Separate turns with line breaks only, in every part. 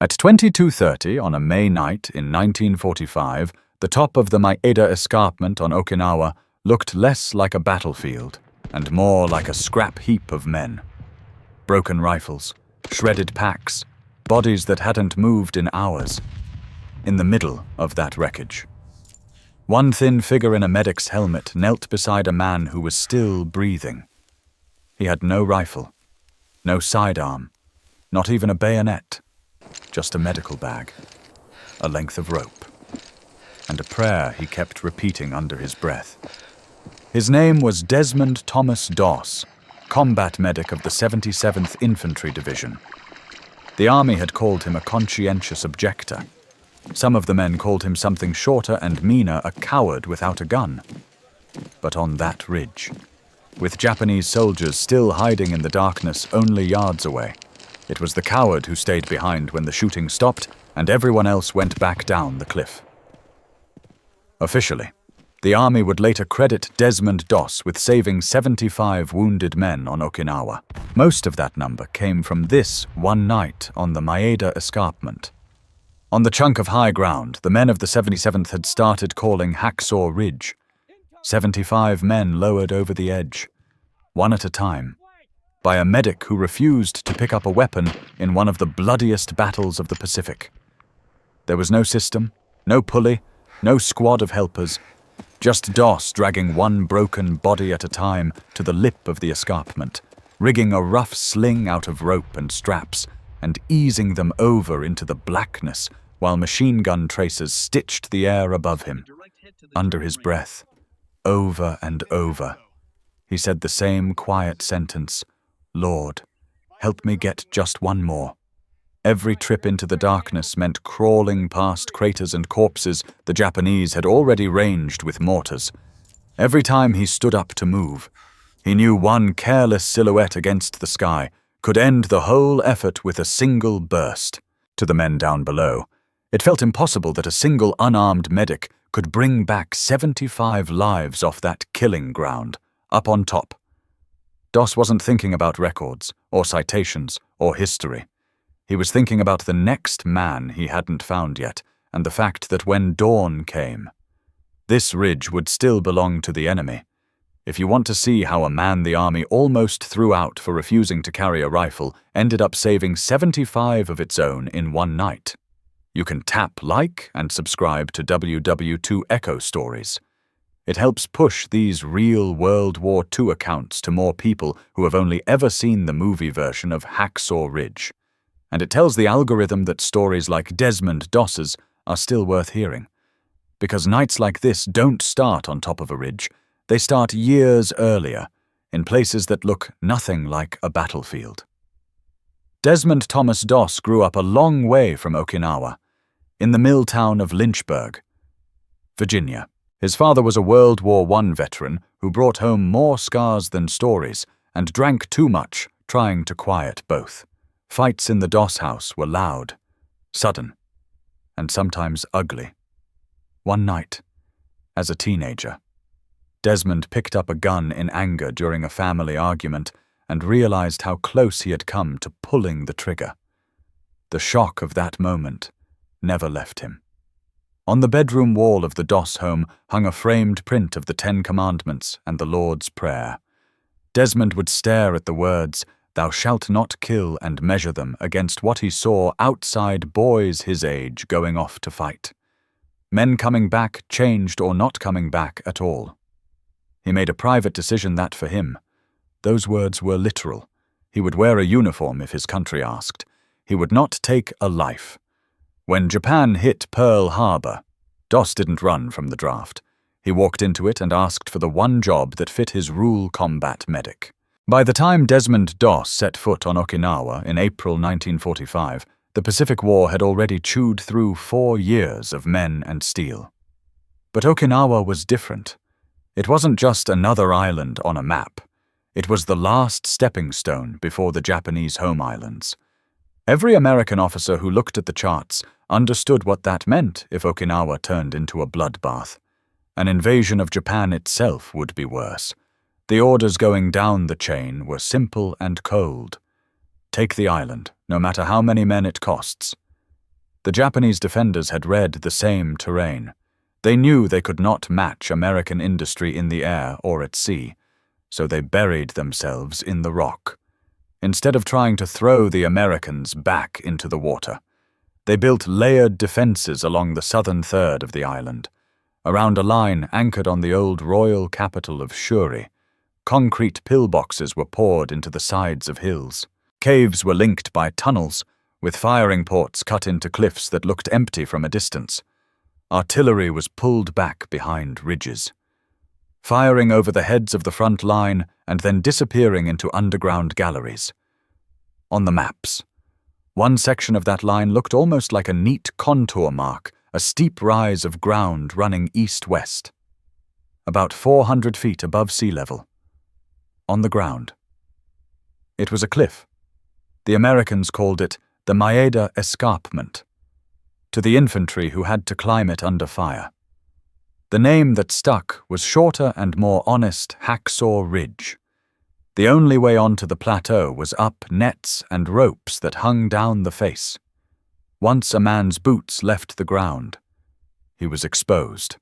At 22:30 on a May night in 1945, the top of the Maeda Escarpment on Okinawa looked less like a battlefield and more like a scrap heap of men. Broken rifles, shredded packs, bodies that hadn't moved in hours. In the middle of that wreckage, one thin figure in a medic's helmet knelt beside a man who was still breathing. He had no rifle, no sidearm, not even a bayonet. Just a medical bag, a length of rope, and a prayer he kept repeating under his breath. His name was Desmond Doss, combat medic of the 77th Infantry Division. The army had called him a conscientious objector. Some of the men called him something shorter and meaner, a coward without a gun. But on that ridge, with Japanese soldiers still hiding in the darkness only yards away, it was the coward who stayed behind when the shooting stopped and everyone else went back down the cliff. Officially, the army would later credit Desmond Doss with saving 75 wounded men on Okinawa. Most of that number came from this one night on the Maeda Escarpment. On the chunk of high ground, the men of the 77th had started calling Hacksaw Ridge. 75 men lowered over the edge, one at a time, by a medic who refused to pick up a weapon in one of the bloodiest battles of the Pacific. There was no system, no pulley, no squad of helpers, just Doss dragging one broken body at a time to the lip of the escarpment, rigging a rough sling out of rope and straps, and easing them over into the blackness while machine gun tracers stitched the air above him. Under his breath, over and over, he said the same quiet sentence, "Lord, help me get just one more." Every trip into the darkness meant crawling past craters and corpses the Japanese had already ranged with mortars. Every time he stood up to move, he knew one careless silhouette against the sky could end the whole effort with a single burst. To the men down below, it felt impossible that a single unarmed medic could bring back 75 lives off that killing ground, up on top. Doss wasn't thinking about records, or citations, or history. He was thinking about the next man he hadn't found yet, and the fact that when dawn came, this ridge would still belong to the enemy. If you want to see how a man the army almost threw out for refusing to carry a rifle ended up saving 75 of its own in one night, you can tap like and subscribe to WW2 Echo Stories. It helps push these real World War II accounts to more people who have only ever seen the movie version of Hacksaw Ridge. And it tells the algorithm that stories like Desmond Doss's are still worth hearing. Because nights like this don't start on top of a ridge, they start years earlier, in places that look nothing like a battlefield. Desmond Doss grew up a long way from Okinawa, in the mill town of Lynchburg, Virginia. His father was a World War I veteran who brought home more scars than stories and drank too much, trying to quiet both. Fights in the Doss house were loud, sudden, and sometimes ugly. One night, as a teenager, Desmond picked up a gun in anger during a family argument and realized how close he had come to pulling the trigger. The shock of that moment never left him. On the bedroom wall of the Doss home hung a framed print of the 10 Commandments and the Lord's Prayer. Desmond would stare at the words, "Thou shalt not kill," and measure them against what he saw outside boys his age going off to fight. Men coming back, changed or not coming back at all. He made a private decision that for him, those words were literal. He would wear a uniform if his country asked. He would not take a life. When Japan hit Pearl Harbor, Doss didn't run from the draft. He walked into it and asked for the one job that fit his rule combat medic. By the time Desmond Doss set foot on Okinawa in April 1945, the Pacific War had already chewed through 4 years of men and steel. But Okinawa was different. It wasn't just another island on a map. It was the last stepping stone before the Japanese home islands. Every American officer who looked at the charts understood what that meant if Okinawa turned into a bloodbath. An invasion of Japan itself would be worse. The orders going down the chain were simple and cold. Take the island, no matter how many men it costs. The Japanese defenders had read the same terrain. They knew they could not match American industry in the air or at sea, so they buried themselves in the rock. Instead of trying to throw the Americans back into the water, they built layered defenses along the southern third of the island. Around a line anchored on the old royal capital of Shuri, concrete pillboxes were poured into the sides of hills. Caves were linked by tunnels, with firing ports cut into cliffs that looked empty from a distance. Artillery was pulled back behind ridges, firing over the heads of the front line and then disappearing into underground galleries. On the maps, one section of that line looked almost like a neat contour mark, a steep rise of ground running east-west, about 400 feet above sea level. On the ground. It was a cliff. The Americans called it the Maeda Escarpment, to the infantry who had to climb it under fire. The name that stuck was shorter and more honest Hacksaw Ridge. The only way onto the plateau was up nets and ropes that hung down the face. Once a man's boots left the ground, he was exposed.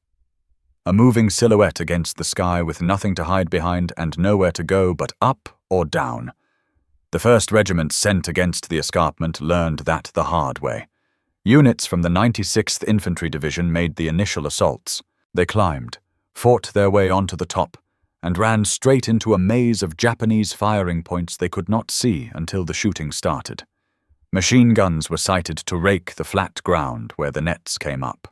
A moving silhouette against the sky with nothing to hide behind and nowhere to go but up or down. The 1st Regiment sent against the escarpment learned that the hard way. Units from the 96th Infantry Division made the initial assaults. They climbed, fought their way onto the top, and ran straight into a maze of Japanese firing points they could not see until the shooting started. Machine guns were sighted to rake the flat ground where the nets came up.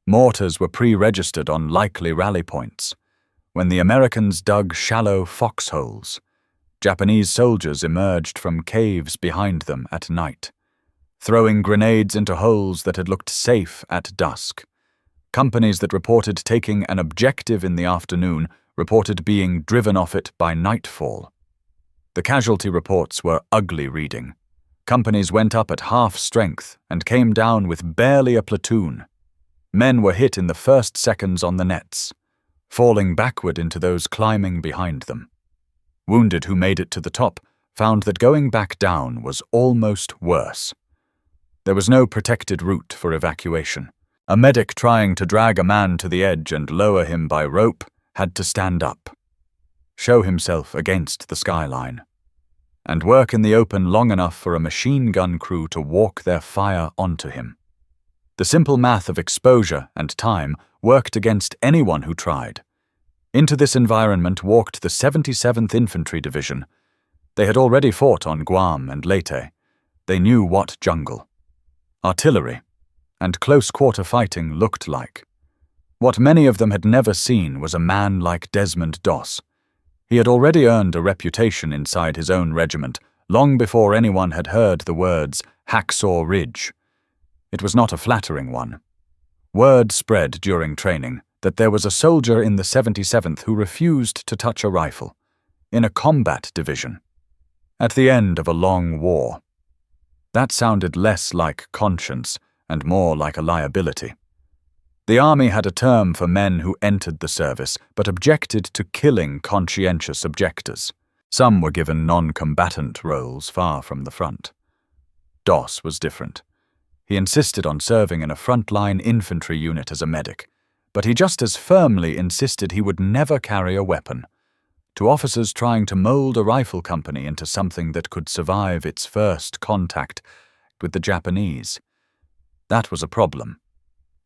Mortars were pre-registered on likely rally points. When the Americans dug shallow foxholes, Japanese soldiers emerged from caves behind them at night, throwing grenades into holes that had looked safe at dusk. Companies that reported taking an objective in the afternoon reported being driven off it by nightfall. The casualty reports were ugly reading. Companies went up at half strength and came down with barely a platoon. Men were hit in the first seconds on the nets, falling backward into those climbing behind them. Wounded who made it to the top found that going back down was almost worse. There was no protected route for evacuation. A medic trying to drag a man to the edge and lower him by rope had to stand up, show himself against the skyline, and work in the open long enough for a machine gun crew to walk their fire onto him. The simple math of exposure and time worked against anyone who tried. Into this environment walked the 77th Infantry Division. They had already fought on Guam and Leyte. They knew what jungle, artillery, and close-quarter fighting looked like. What many of them had never seen was a man like Desmond Doss. He had already earned a reputation inside his own regiment long before anyone had heard the words Hacksaw Ridge. It was not a flattering one. Word spread during training that there was a soldier in the 77th who refused to touch a rifle, in a combat division, at the end of a long war. That sounded less like conscience and more like a liability. The army had a term for men who entered the service but objected to killing conscientious objectors. Some were given non-combatant roles far from the front. Doss was different. He insisted on serving in a frontline infantry unit as a medic, but he just as firmly insisted he would never carry a weapon. To officers trying to mold a rifle company into something that could survive its first contact with the Japanese, that was a problem,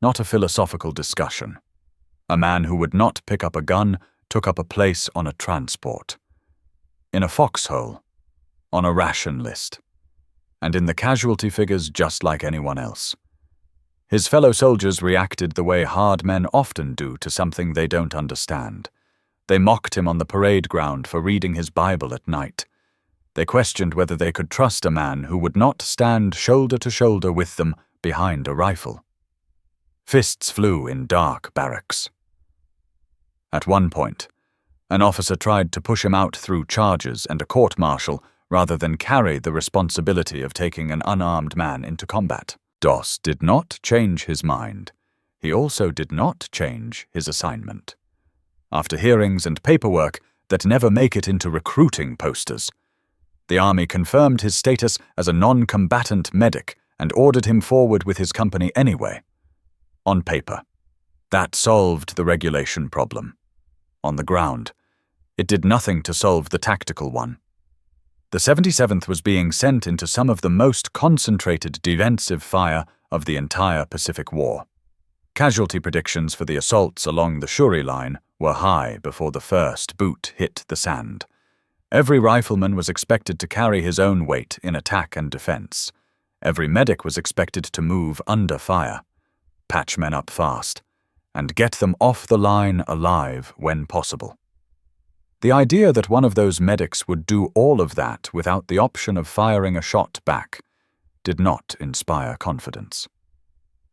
not a philosophical discussion. A man who would not pick up a gun took up a place on a transport, in a foxhole, on a ration list, and in the casualty figures just like anyone else. His fellow soldiers reacted the way hard men often do to something they don't understand. They mocked him on the parade ground for reading his Bible at night. They questioned whether they could trust a man who would not stand shoulder to shoulder with them behind a rifle. Fists flew in dark barracks. At one point, an officer tried to push him out through charges and a court-martial rather than carry the responsibility of taking an unarmed man into combat. Doss did not change his mind. He also did not change his assignment. After hearings and paperwork that never make it into recruiting posters, the Army confirmed his status as a non-combatant medic and ordered him forward with his company anyway. On paper, that solved the regulation problem. On the ground, it did nothing to solve the tactical one. The 77th was being sent into some of the most concentrated defensive fire of the entire Pacific War. Casualty predictions for the assaults along the Shuri line were high before the first boot hit the sand. Every rifleman was expected to carry his own weight in attack and defense. Every medic was expected to move under fire, patch men up fast, and get them off the line alive when possible. The idea that one of those medics would do all of that without the option of firing a shot back did not inspire confidence.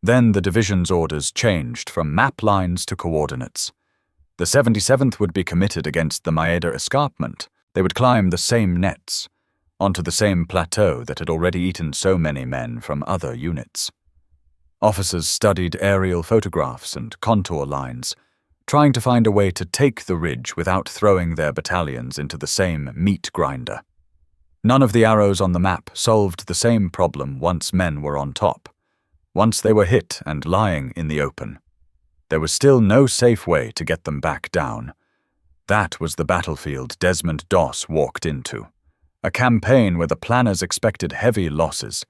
Then the division's orders changed from map lines to coordinates. The 77th would be committed against the Maeda Escarpment. They would climb the same nets, onto the same plateau that had already eaten so many men from other units. Officers studied aerial photographs and contour lines, trying to find a way to take the ridge without throwing their battalions into the same meat grinder. None of the arrows on the map solved the same problem once men were on top. Once they were hit and lying in the open, there was still no safe way to get them back down. That was the battlefield Desmond Doss walked into. A campaign where the planners expected heavy losses,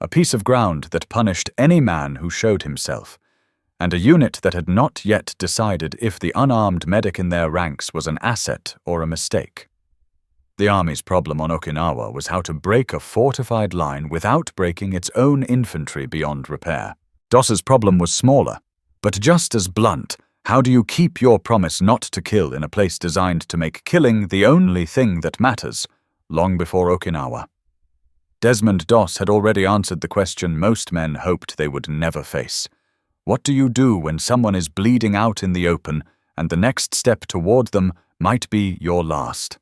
a piece of ground that punished any man who showed himself, and a unit that had not yet decided if the unarmed medic in their ranks was an asset or a mistake. The Army's problem on Okinawa was how to break a fortified line without breaking its own infantry beyond repair. Doss's problem was smaller, but just as blunt. How do you keep your promise not to kill in a place designed to make killing the only thing that matters, long before Okinawa? Desmond Doss had already answered the question most men hoped they would never face. What do you do when someone is bleeding out in the open and the next step toward them might be your last?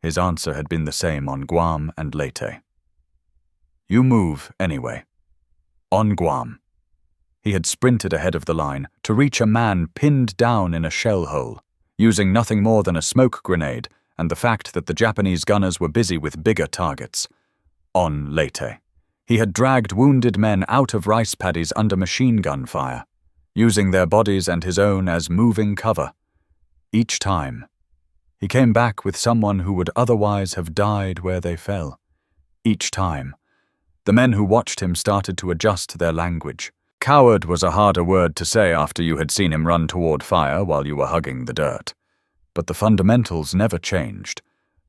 His answer had been the same on Guam and Leyte. You move anyway. On Guam, he had sprinted ahead of the line to reach a man pinned down in a shell hole, using nothing more than a smoke grenade and the fact that the Japanese gunners were busy with bigger targets. On Leyte, he had dragged wounded men out of rice paddies under machine gun fire, using their bodies and his own as moving cover. Each time, he came back with someone who would otherwise have died where they fell. Each time, the men who watched him started to adjust their language. Coward was a harder word to say after you had seen him run toward fire while you were hugging the dirt. But the fundamentals never changed.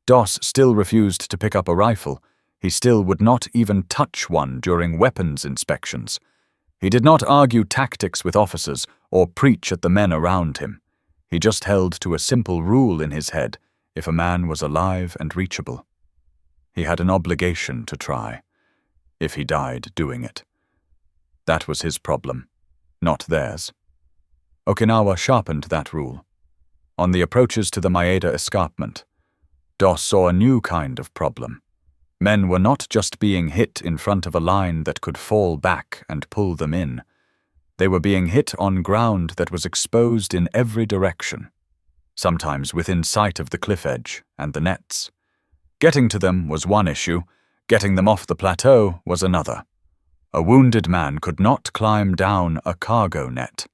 Doss still refused to pick up a rifle. He still would not even touch one during weapons inspections. He did not argue tactics with officers or preach at the men around him. He just held to a simple rule in his head: if a man was alive and reachable, he had an obligation to try, if he died doing it. That was his problem, not theirs. Okinawa sharpened that rule. On the approaches to the Maeda Escarpment, Doss saw a new kind of problem. Men were not just being hit in front of a line that could fall back and pull them in. They were being hit on ground that was exposed in every direction, sometimes within sight of the cliff edge and the nets. Getting to them was one issue, getting them off the plateau was another. A wounded man could not climb down a cargo net.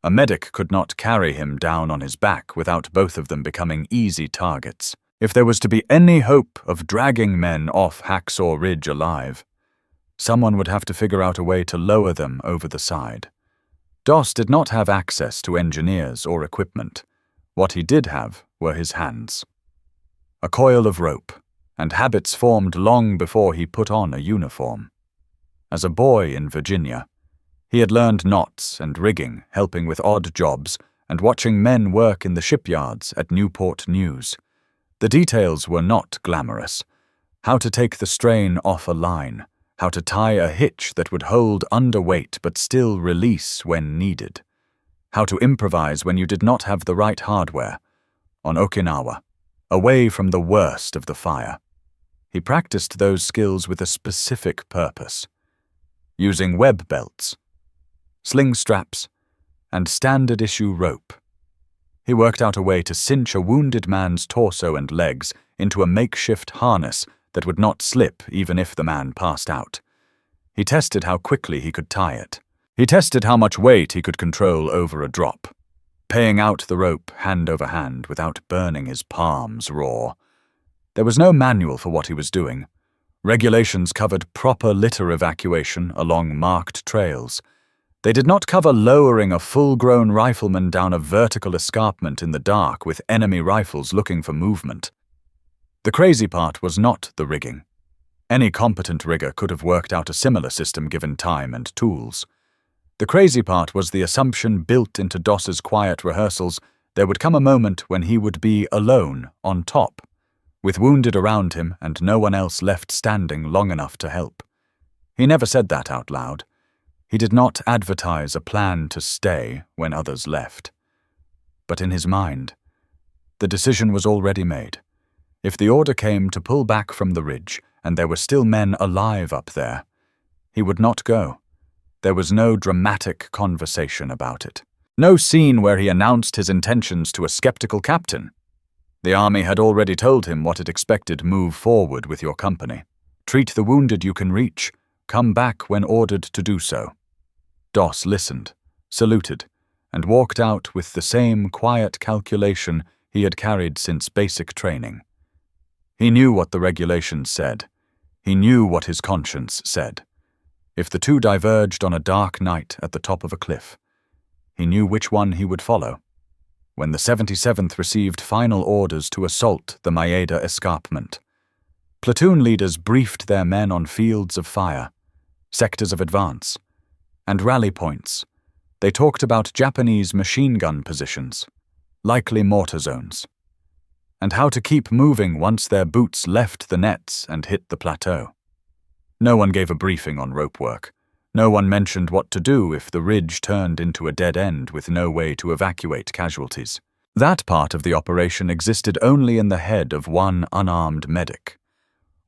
A medic could not carry him down on his back without both of them becoming easy targets. If there was to be any hope of dragging men off Hacksaw Ridge alive, someone would have to figure out a way to lower them over the side. Doss did not have access to engineers or equipment. What he did have were his hands. A coil of rope, and habits formed long before he put on a uniform. As a boy in Virginia, he had learned knots and rigging, helping with odd jobs, and watching men work in the shipyards at Newport News. The details were not glamorous. How to take the strain off a line, how to tie a hitch that would hold underweight but still release when needed, how to improvise when you did not have the right hardware. On Okinawa, away from the worst of the fire, he practiced those skills with a specific purpose, using web belts, sling straps, and standard-issue rope. He worked out a way to cinch a wounded man's torso and legs into a makeshift harness that would not slip even if the man passed out. He tested how quickly he could tie it. He tested how much weight he could control over a drop, paying out the rope hand over hand without burning his palms raw. There was no manual for what he was doing. Regulations covered proper litter evacuation along marked trails. They did not cover lowering a full-grown rifleman down a vertical escarpment in the dark with enemy rifles looking for movement. The crazy part was not the rigging. Any competent rigger could have worked out a similar system given time and tools. The crazy part was the assumption built into Doss's quiet rehearsals there would come a moment when he would be alone on top, with wounded around him and no one else left standing long enough to help. He never said that out loud. He did not advertise a plan to stay when others left. But in his mind, the decision was already made. If the order came to pull back from the ridge and there were still men alive up there, he would not go. There was no dramatic conversation about it. No scene where he announced his intentions to a skeptical captain. The army had already told him what it expected: move forward with your company. Treat the wounded you can reach. Come back when ordered to do so. Doss listened, saluted, and walked out with the same quiet calculation he had carried since basic training. He knew what the regulations said. He knew what his conscience said. If the two diverged on a dark night at the top of a cliff, he knew which one he would follow. When the 77th received final orders to assault the Maeda Escarpment, platoon leaders briefed their men on fields of fire, sectors of advance, and rally points. They talked about Japanese machine gun positions, likely mortar zones, and how to keep moving once their boots left the nets and hit the plateau. No one gave a briefing on rope work. No one mentioned what to do if the ridge turned into a dead end with no way to evacuate casualties. That part of the operation existed only in the head of one unarmed medic,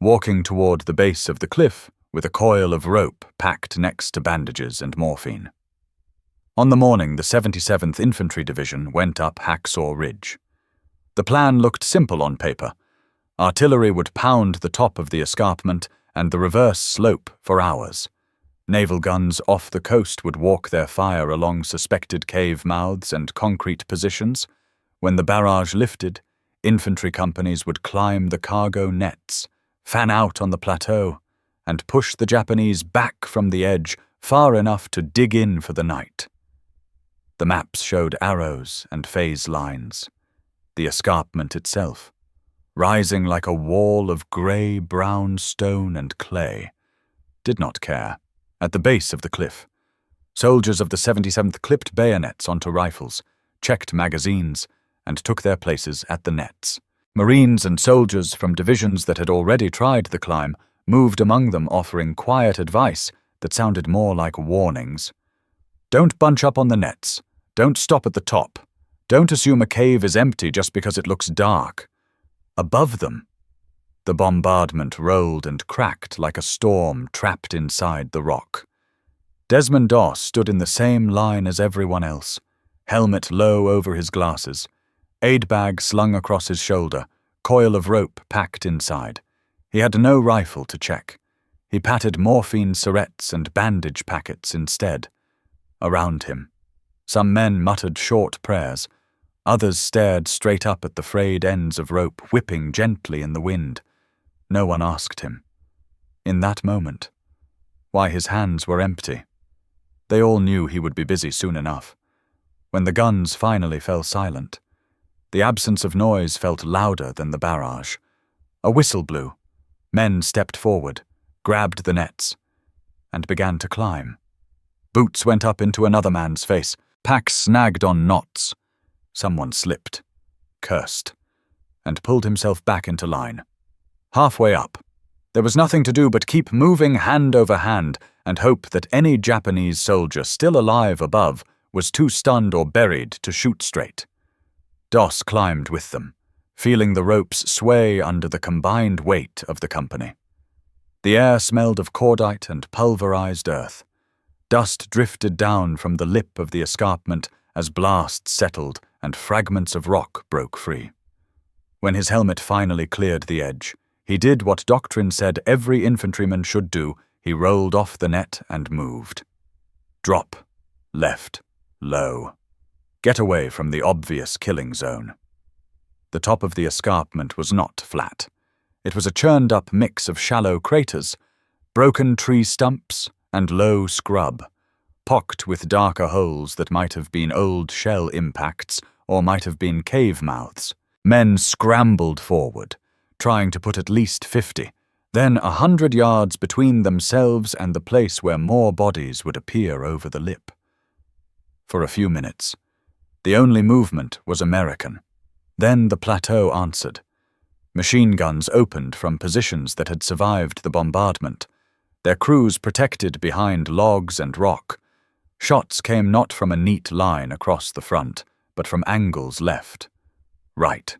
walking toward the base of the cliff with a coil of rope packed next to bandages and morphine. On the morning, the 77th Infantry Division went up Hacksaw Ridge. The plan looked simple on paper. Artillery would pound the top of the escarpment and the reverse slope for hours. Naval guns off the coast would walk their fire along suspected cave mouths and concrete positions. When the barrage lifted, infantry companies would climb the cargo nets, fan out on the plateau, and push the Japanese back from the edge far enough to dig in for the night. The maps showed arrows and phase lines. The escarpment itself, rising like a wall of grey-brown stone and clay, did not care. At the base of the cliff, soldiers of the 77th clipped bayonets onto rifles, checked magazines, and took their places at the nets. Marines and soldiers from divisions that had already tried the climb moved among them, offering quiet advice that sounded more like warnings. Don't bunch up on the nets. Don't stop at the top. Don't assume a cave is empty just because it looks dark. Above them, the bombardment rolled and cracked like a storm trapped inside the rock. Desmond Doss stood in the same line as everyone else, helmet low over his glasses, aid bag slung across his shoulder, coil of rope packed inside. He had no rifle to check. He patted morphine syrettes and bandage packets instead. Around him, some men muttered short prayers. Others stared straight up at the frayed ends of rope whipping gently in the wind. No one asked him, in that moment, why his hands were empty. They all knew he would be busy soon enough. When the guns finally fell silent, the absence of noise felt louder than the barrage. A whistle blew. Men stepped forward, grabbed the nets, and began to climb. Boots went up into another man's face. Packs snagged on knots. Someone slipped, cursed, and pulled himself back into line. Halfway up, there was nothing to do but keep moving hand over hand and hope that any Japanese soldier still alive above was too stunned or buried to shoot straight. Doss climbed with them, feeling the ropes sway under the combined weight of the company. The air smelled of cordite and pulverized earth. Dust drifted down from the lip of the escarpment as blasts settled and fragments of rock broke free. When his helmet finally cleared the edge, he did what doctrine said every infantryman should do, He rolled off the net and moved. Drop, left, low. Get away from the obvious killing zone. The top of the escarpment was not flat. It was a churned-up mix of shallow craters, broken tree stumps, and low scrub, pocked with darker holes that might have been old shell impacts or might have been cave mouths. Men scrambled forward, trying to put at least 50, then 100 yards between themselves and the place where more bodies would appear over the lip. For a few minutes, the only movement was American. Then the plateau answered. Machine guns opened from positions that had survived the bombardment, their crews protected behind logs and rock. Shots came not from a neat line across the front, but from angles left, right,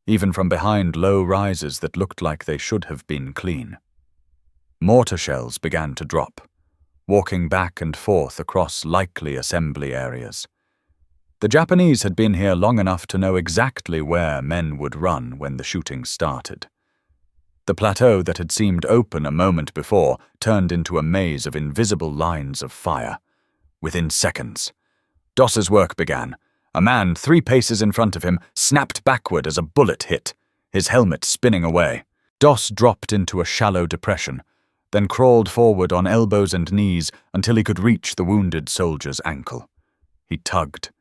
even from behind low rises that looked like they should have been clean. Mortar shells began to drop, walking back and forth across likely assembly areas. The Japanese had been here long enough to know exactly where men would run when the shooting started. The plateau that had seemed open a moment before turned into a maze of invisible lines of fire. Within seconds, Doss's work began. A man 3 paces in front of him snapped backward as a bullet hit, his helmet spinning away. Doss dropped into a shallow depression, then crawled forward on elbows and knees until he could reach the wounded soldier's ankle. He tugged,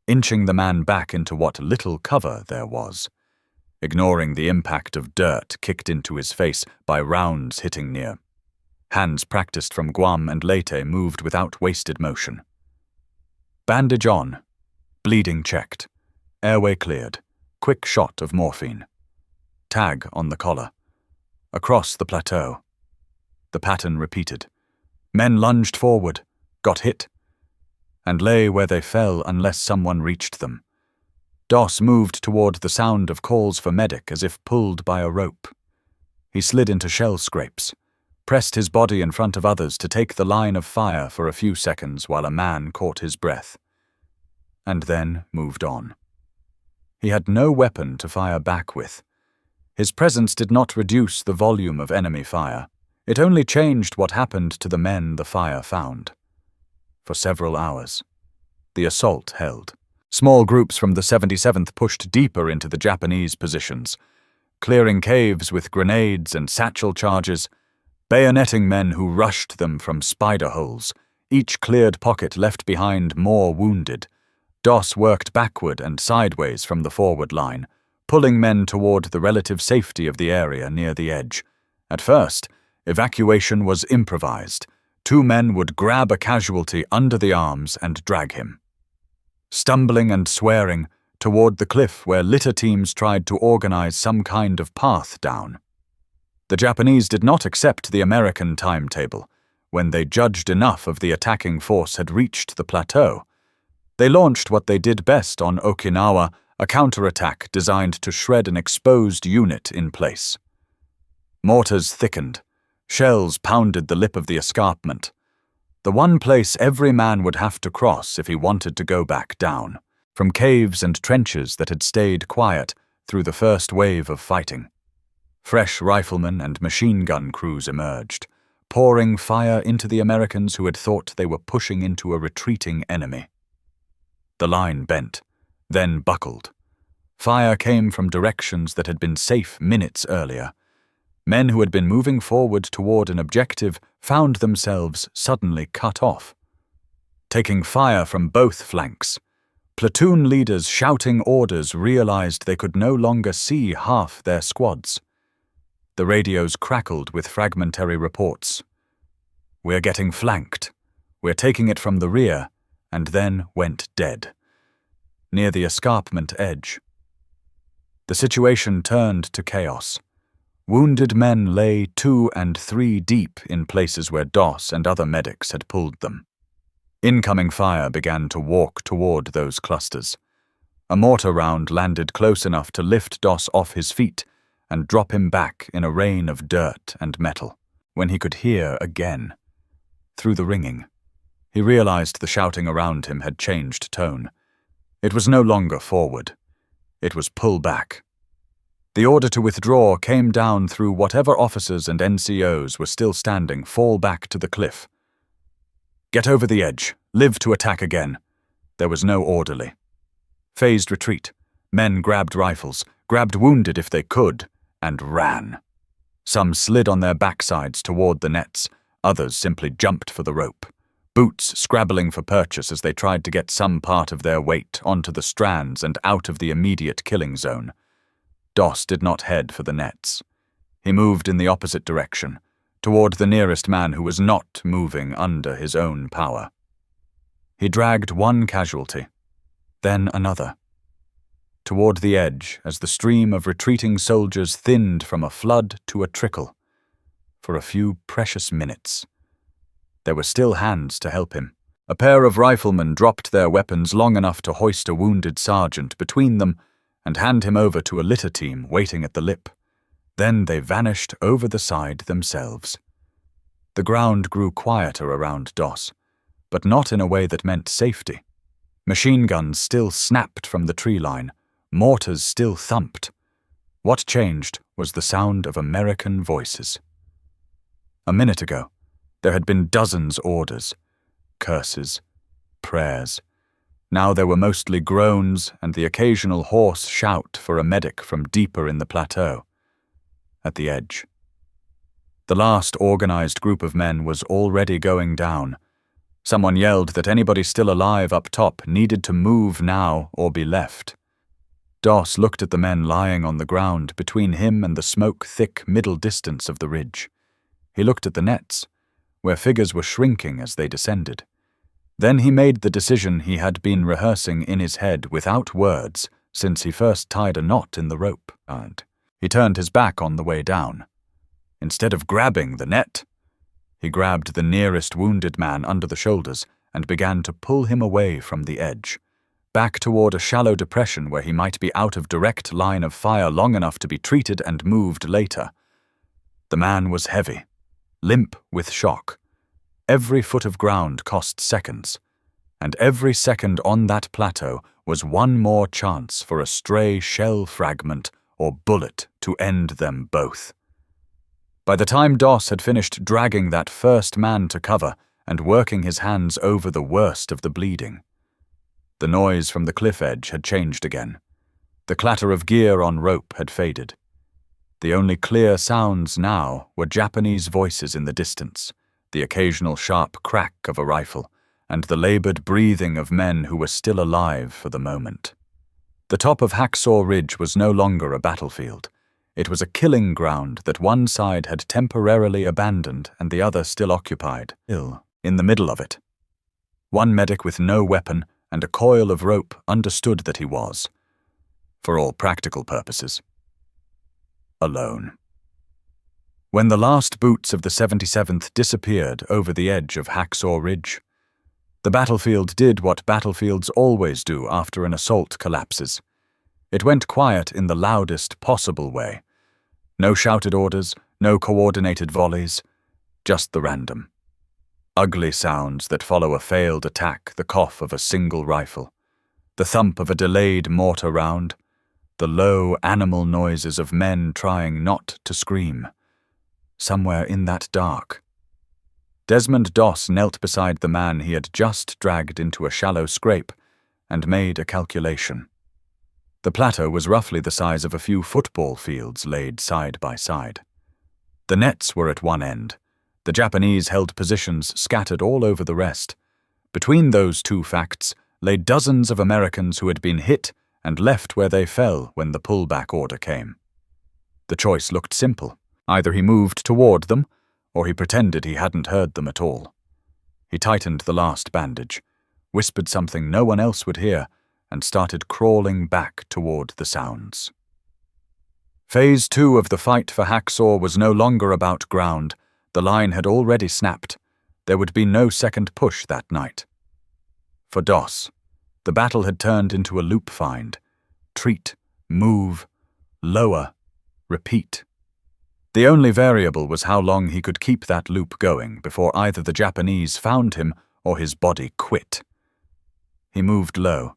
inching the man back into what little cover there was, ignoring the impact of dirt kicked into his face by rounds hitting near. Hands practiced from Guam and Leyte moved without wasted motion. Bandage on, bleeding checked, airway cleared, quick shot of morphine. Tag on the collar. Across the plateau. The pattern repeated. Men lunged forward, got hit, and lay where they fell unless someone reached them. Doss moved toward the sound of calls for medic as if pulled by a rope. He slid into shell scrapes, pressed his body in front of others to take the line of fire for a few seconds while a man caught his breath, and then moved on. He had no weapon to fire back with. His presence did not reduce the volume of enemy fire. It only changed what happened to the men the fire found. For several hours, the assault held. Small groups from the 77th pushed deeper into the Japanese positions, clearing caves with grenades and satchel charges, bayoneting men who rushed them from spider holes. Each cleared pocket left behind more wounded. Doss worked backward and sideways from the forward line, pulling men toward the relative safety of the area near the edge. At first, evacuation was improvised. 2 men would grab a casualty under the arms and drag him, stumbling and swearing, toward the cliff where litter teams tried to organize some kind of path down. The Japanese did not accept the American timetable. When they judged enough of the attacking force had reached the plateau, they launched what they did best on Okinawa, a counterattack designed to shred an exposed unit in place. Mortars thickened. Shells pounded the lip of the escarpment, the one place every man would have to cross if he wanted to go back down, from caves and trenches that had stayed quiet through the first wave of fighting. Fresh riflemen and machine gun crews emerged, pouring fire into the Americans who had thought they were pushing into a retreating enemy. The line bent, then buckled. Fire came from directions that had been safe minutes earlier. Men who had been moving forward toward an objective found themselves suddenly cut off. Taking fire from both flanks, platoon leaders shouting orders realized they could no longer see half their squads. The radios crackled with fragmentary reports. "We're getting flanked. We're taking it from the rear," and then went dead. Near the escarpment edge. The situation turned to chaos. Wounded men lay 2 and 3 deep in places where Doss and other medics had pulled them. Incoming fire began to walk toward those clusters. A mortar round landed close enough to lift Doss off his feet and drop him back in a rain of dirt and metal. When he could hear again, through the ringing, he realized the shouting around him had changed tone. It was no longer forward. It was pull back. The order to withdraw came down through whatever officers and NCOs were still standing fall back to the cliff. Get over the edge. Live to attack again. There was no orderly. Phased retreat. Men grabbed rifles, grabbed wounded if they could, and ran. Some slid on their backsides toward the nets, others simply jumped for the rope, boots scrabbling for purchase as they tried to get some part of their weight onto the strands and out of the immediate killing zone. Doss did not head for the nets. He moved in the opposite direction, toward the nearest man who was not moving under his own power. He dragged one casualty, then another. Toward the edge, as the stream of retreating soldiers thinned from a flood to a trickle, for a few precious minutes. There were still hands to help him. A pair of riflemen dropped their weapons long enough to hoist a wounded sergeant between them and hand him over to a litter team waiting at the lip. Then they vanished over the side themselves. The ground grew quieter around Doss, but not in a way that meant safety. Machine guns still snapped from the tree line, mortars still thumped. What changed was the sound of American voices. A minute ago, there had been dozens orders, curses, prayers. Now there were mostly groans and the occasional hoarse shout for a medic from deeper in the plateau. At the edge. The last organized group of men was already going down. Someone yelled that anybody still alive up top needed to move now or be left. Doss looked at the men lying on the ground between him and the smoke-thick middle distance of the ridge. He looked at the nets, where figures were shrinking as they descended. Then he made the decision he had been rehearsing in his head without words since he first tied a knot in the rope. He turned his back on the way down. Instead of grabbing the net, he grabbed the nearest wounded man under the shoulders and began to pull him away from the edge, back toward a shallow depression where he might be out of direct line of fire long enough to be treated and moved later. The man was heavy, limp with shock. Every foot of ground cost seconds, and every second on that plateau was one more chance for a stray shell fragment or bullet to end them both. By the time Doss had finished dragging that first man to cover and working his hands over the worst of the bleeding, the noise from the cliff edge had changed again. The clatter of gear on rope had faded. The only clear sounds now were Japanese voices in the distance, the occasional sharp crack of a rifle, and the labored breathing of men who were still alive for the moment. The top of Hacksaw Ridge was no longer a battlefield. It was a killing ground that one side had temporarily abandoned and the other still occupied, in the middle of it. One medic with no weapon and a coil of rope understood that he was, for all practical purposes, alone. When the last boots of the 77th disappeared over the edge of Hacksaw Ridge, the battlefield did what battlefields always do after an assault collapses. It went quiet in the loudest possible way. No shouted orders, no coordinated volleys, just the random, ugly sounds that follow a failed attack, the cough of a single rifle, the thump of a delayed mortar round, the low animal noises of men trying not to scream. Somewhere in that dark, Desmond Doss knelt beside the man he had just dragged into a shallow scrape and made a calculation. The plateau was roughly the size of a few football fields laid side by side. The nets were at one end. The Japanese held positions scattered all over the rest. Between those two facts lay dozens of Americans who had been hit and left where they fell when the pullback order came. The choice looked simple. Either he moved toward them, or he pretended he hadn't heard them at all. He tightened the last bandage, whispered something no one else would hear, and started crawling back toward the sounds. Phase 2 of the fight for Hacksaw was no longer about ground. The line had already snapped. There would be no second push that night. For Doss, the battle had turned into a loop find. Treat, move, lower, repeat. The only variable was how long he could keep that loop going before either the Japanese found him or his body quit. He moved low,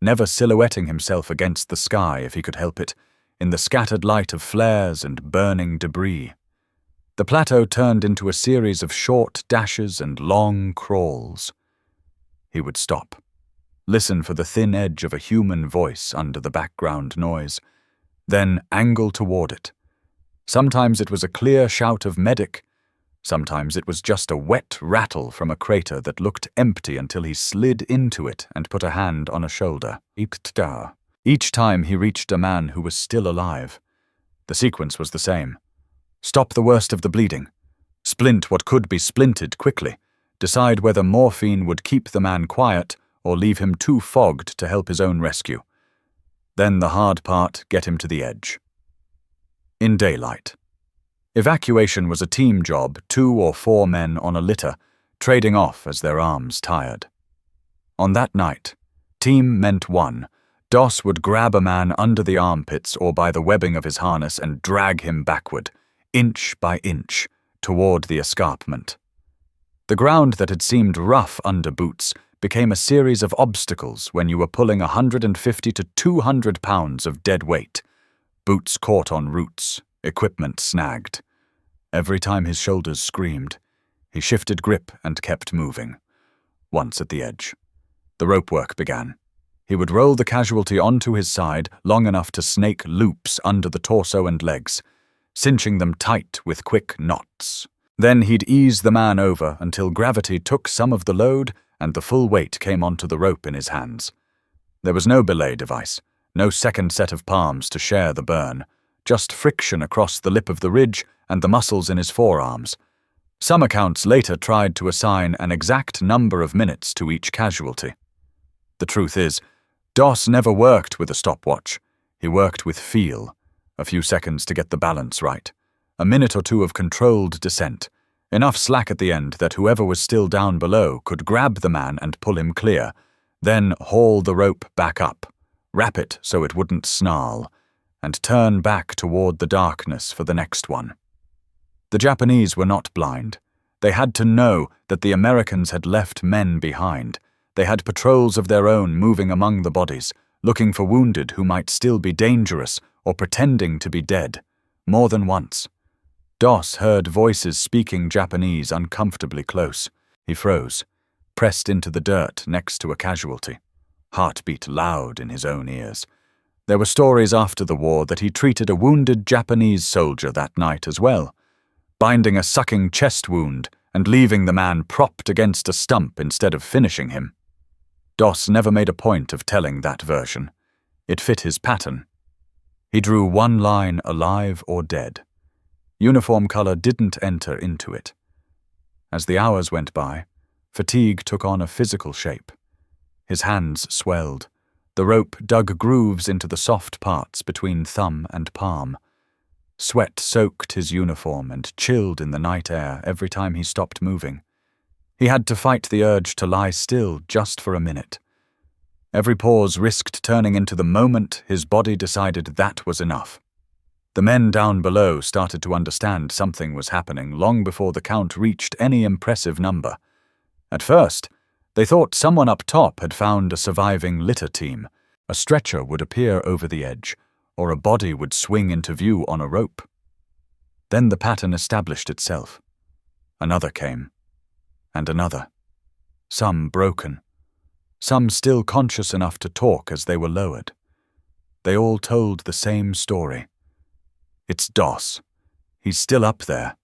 never silhouetting himself against the sky if he could help it, in the scattered light of flares and burning debris. The plateau turned into a series of short dashes and long crawls. He would stop, listen for the thin edge of a human voice under the background noise, then angle toward it. Sometimes it was a clear shout of medic, sometimes it was just a wet rattle from a crater that looked empty until he slid into it and put a hand on a shoulder. Each time he reached a man who was still alive. The sequence was the same. Stop the worst of the bleeding. Splint what could be splinted quickly. Decide whether morphine would keep the man quiet or leave him too fogged to help his own rescue. Then the hard part, get him to the edge. In daylight. Evacuation was a team job, 2 or 4 men on a litter, trading off as their arms tired. On that night, team meant 1. Doss would grab a man under the armpits or by the webbing of his harness and drag him backward, inch by inch, toward the escarpment. The ground that had seemed rough under boots became a series of obstacles when you were pulling 150 to 200 pounds of dead weight. Boots caught on roots, equipment snagged. Every time his shoulders screamed, he shifted grip and kept moving. Once at the edge, the rope work began. He would roll the casualty onto his side long enough to snake loops under the torso and legs, cinching them tight with quick knots. Then he'd ease the man over until gravity took some of the load and the full weight came onto the rope in his hands. There was no belay device, no second set of palms to share the burn, just friction across the lip of the ridge and the muscles in his forearms. Some accounts later tried to assign an exact number of minutes to each casualty. The truth is, Doss never worked with a stopwatch. He worked with feel. A few seconds to get the balance right. A minute or 2 of controlled descent. Enough slack at the end that whoever was still down below could grab the man and pull him clear, then haul the rope back up, wrap it so it wouldn't snarl, and turn back toward the darkness for the next one. The Japanese were not blind. They had to know that the Americans had left men behind. They had patrols of their own moving among the bodies, looking for wounded who might still be dangerous or pretending to be dead, more than once. Doss heard voices speaking Japanese uncomfortably close. He froze, pressed into the dirt next to a casualty, heartbeat loud in his own ears. There were stories after the war that he treated a wounded Japanese soldier that night as well, binding a sucking chest wound and leaving the man propped against a stump instead of finishing him. Doss never made a point of telling that version. It fit his pattern. He drew one line, alive or dead. Uniform color didn't enter into it. As the hours went by, fatigue took on a physical shape. His hands swelled. The rope dug grooves into the soft parts between thumb and palm. Sweat soaked his uniform and chilled in the night air every time he stopped moving. He had to fight the urge to lie still just for a minute. Every pause risked turning into the moment his body decided that was enough. The men down below started to understand something was happening long before the count reached any impressive number. At first, they thought someone up top had found a surviving litter team. A stretcher would appear over the edge, or a body would swing into view on a rope. Then the pattern established itself. Another came. And another. Some broken. Some still conscious enough to talk as they were lowered. They all told the same story. It's Doss. He's still up there.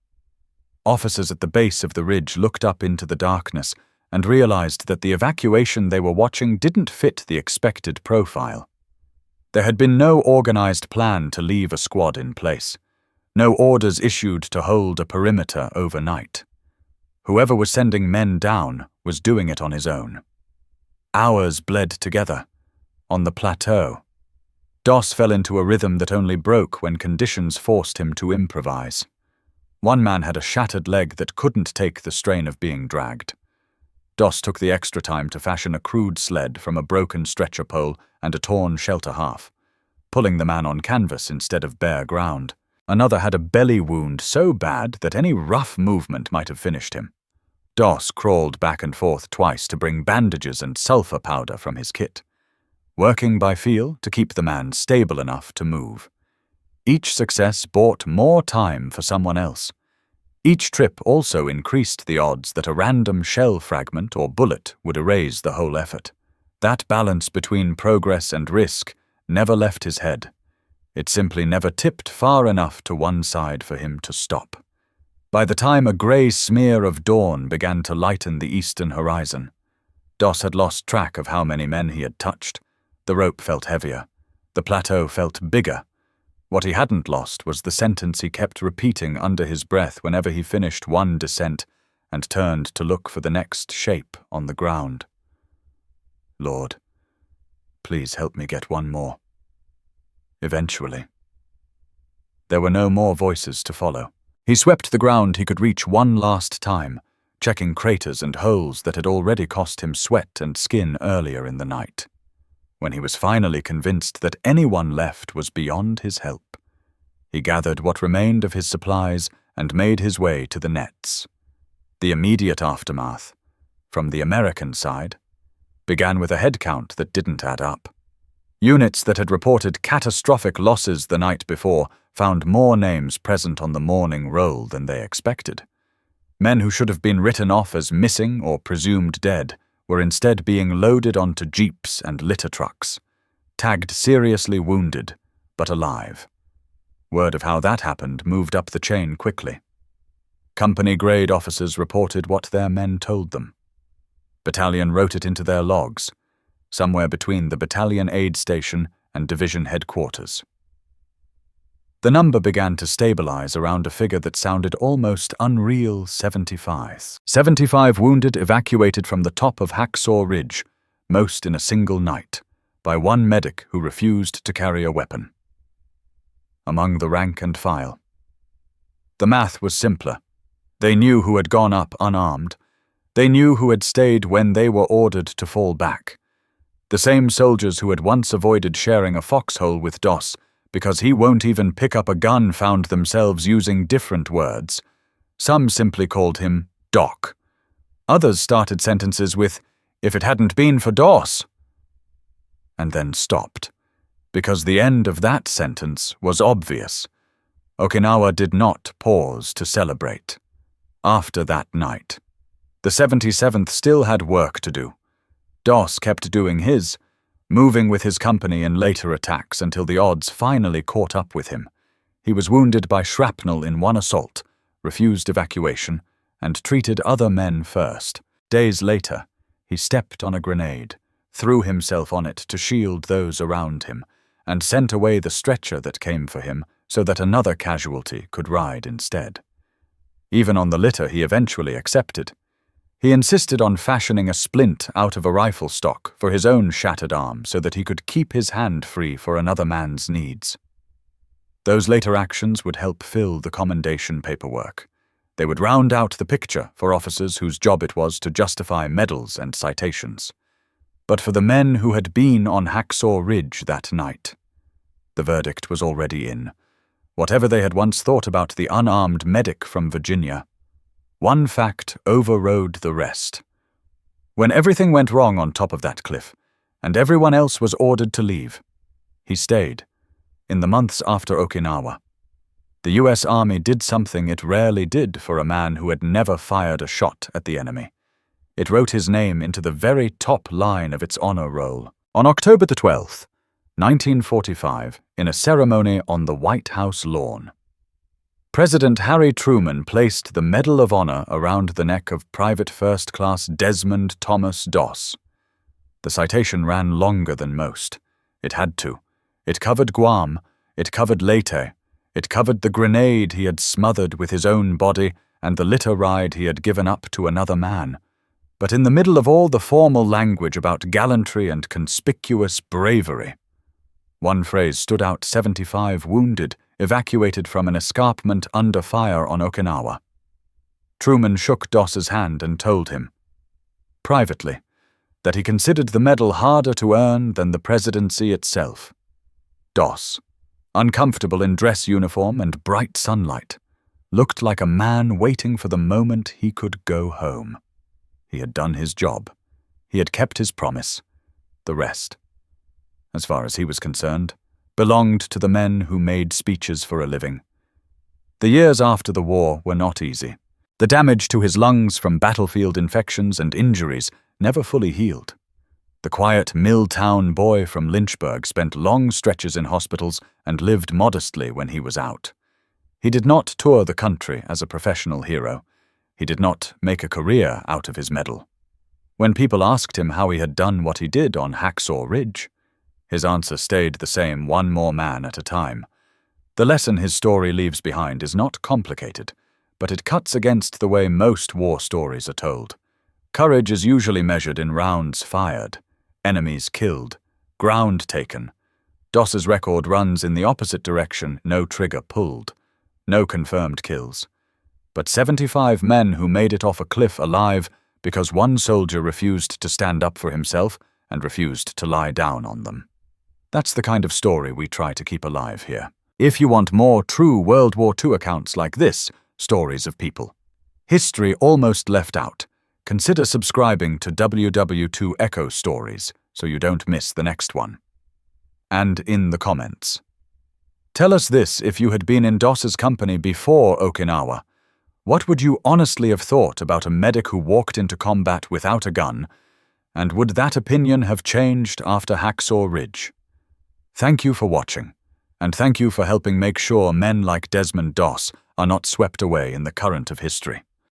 Officers at the base of the ridge looked up into the darkness and realized that the evacuation they were watching didn't fit the expected profile. There had been no organized plan to leave a squad in place. No orders issued to hold a perimeter overnight. Whoever was sending men down was doing it on his own. Hours bled together, on the plateau. Doss fell into a rhythm that only broke when conditions forced him to improvise. One man had a shattered leg that couldn't take the strain of being dragged. Doss took the extra time to fashion a crude sled from a broken stretcher pole and a torn shelter half, pulling the man on canvas instead of bare ground. Another had a belly wound so bad that any rough movement might have finished him. Doss crawled back and forth twice to bring bandages and sulfur powder from his kit, working by feel to keep the man stable enough to move. Each success bought more time for someone else. Each trip also increased the odds that a random shell fragment or bullet would erase the whole effort. That balance between progress and risk never left his head. It simply never tipped far enough to one side for him to stop. By the time a grey smear of dawn began to lighten the eastern horizon, Doss had lost track of how many men he had touched. The rope felt heavier. The plateau felt bigger. What he hadn't lost was the sentence he kept repeating under his breath whenever he finished one descent and turned to look for the next shape on the ground. Lord, please help me get one more. Eventually. There were no more voices to follow. He swept the ground he could reach one last time, checking craters and holes that had already cost him sweat and skin earlier in the night. When he was finally convinced that anyone left was beyond his help, he gathered what remained of his supplies and made his way to the nets. The immediate aftermath, from the American side, began with a head count that didn't add up. Units that had reported catastrophic losses the night before found more names present on the morning roll than they expected. Men who should have been written off as missing or presumed dead were instead being loaded onto jeeps and litter trucks, tagged seriously wounded, but alive. Word of how that happened moved up the chain quickly. Company-grade officers reported what their men told them. Battalion wrote it into their logs, somewhere between the battalion aid station and division headquarters. The number began to stabilize around a figure that sounded almost unreal: 75. 75 wounded evacuated from the top of Hacksaw Ridge, most in a single night, by one medic who refused to carry a weapon. Among the rank and file. The math was simpler. They knew who had gone up unarmed. They knew who had stayed when they were ordered to fall back. The same soldiers who had once avoided sharing a foxhole with Doss because he won't even pick up a gun found themselves using different words. Some simply called him Doc. Others started sentences with, "If it hadn't been for Doss," and then stopped, because the end of that sentence was obvious. Okinawa did not pause to celebrate. After that night, the 77th still had work to do. Doss kept doing his, moving with his company in later attacks until the odds finally caught up with him. He was wounded by shrapnel in one assault, refused evacuation, and treated other men first. Days later, he stepped on a grenade, threw himself on it to shield those around him, and sent away the stretcher that came for him so that another casualty could ride instead. Even on the litter he eventually accepted. He insisted on fashioning a splint out of a rifle stock for his own shattered arm so that he could keep his hand free for another man's needs. Those later actions would help fill the commendation paperwork. They would round out the picture for officers whose job it was to justify medals and citations. But for the men who had been on Hacksaw Ridge that night, the verdict was already in. Whatever they had once thought about the unarmed medic from Virginia, one fact overrode the rest. When everything went wrong on top of that cliff, and everyone else was ordered to leave, he stayed. In the months after Okinawa, the U.S. Army did something it rarely did for a man who had never fired a shot at the enemy. It wrote his name into the very top line of its honor roll. On October the 12th, 1945, in a ceremony on the White House lawn, President Harry Truman placed the Medal of Honor around the neck of Private First Class Desmond Thomas Doss. The citation ran longer than most. It had to. It covered Guam, it covered Leyte, it covered the grenade he had smothered with his own body and the litter ride he had given up to another man. But in the middle of all the formal language about gallantry and conspicuous bravery, one phrase stood out: 75 wounded, evacuated from an escarpment under fire on Okinawa. Truman shook Doss's hand and told him, privately, that he considered the medal harder to earn than the presidency itself. Doss, uncomfortable in dress uniform and bright sunlight, looked like a man waiting for the moment he could go home. He had done his job. He had kept his promise. The rest, as far as he was concerned, belonged to the men who made speeches for a living. The years after the war were not easy. The damage to his lungs from battlefield infections and injuries never fully healed. The quiet mill-town boy from Lynchburg spent long stretches in hospitals and lived modestly when he was out. He did not tour the country as a professional hero. He did not make a career out of his medal. When people asked him how he had done what he did on Hacksaw Ridge, his answer stayed the same: one more man at a time. The lesson his story leaves behind is not complicated, but it cuts against the way most war stories are told. Courage is usually measured in rounds fired, enemies killed, ground taken. Doss's record runs in the opposite direction: no trigger pulled, no confirmed kills. But 75 men who made it off a cliff alive because one soldier refused to stand up for himself and refused to lie down on them. That's the kind of story we try to keep alive here. If you want more true World War II accounts like this, stories of people, history almost left out, consider subscribing to WW2 Echo Stories so you don't miss the next one. And in the comments, tell us this: if you had been in Doss's company before Okinawa, what would you honestly have thought about a medic who walked into combat without a gun, and would that opinion have changed after Hacksaw Ridge? Thank you for watching, and thank you for helping make sure men like Desmond Doss are not swept away in the current of history.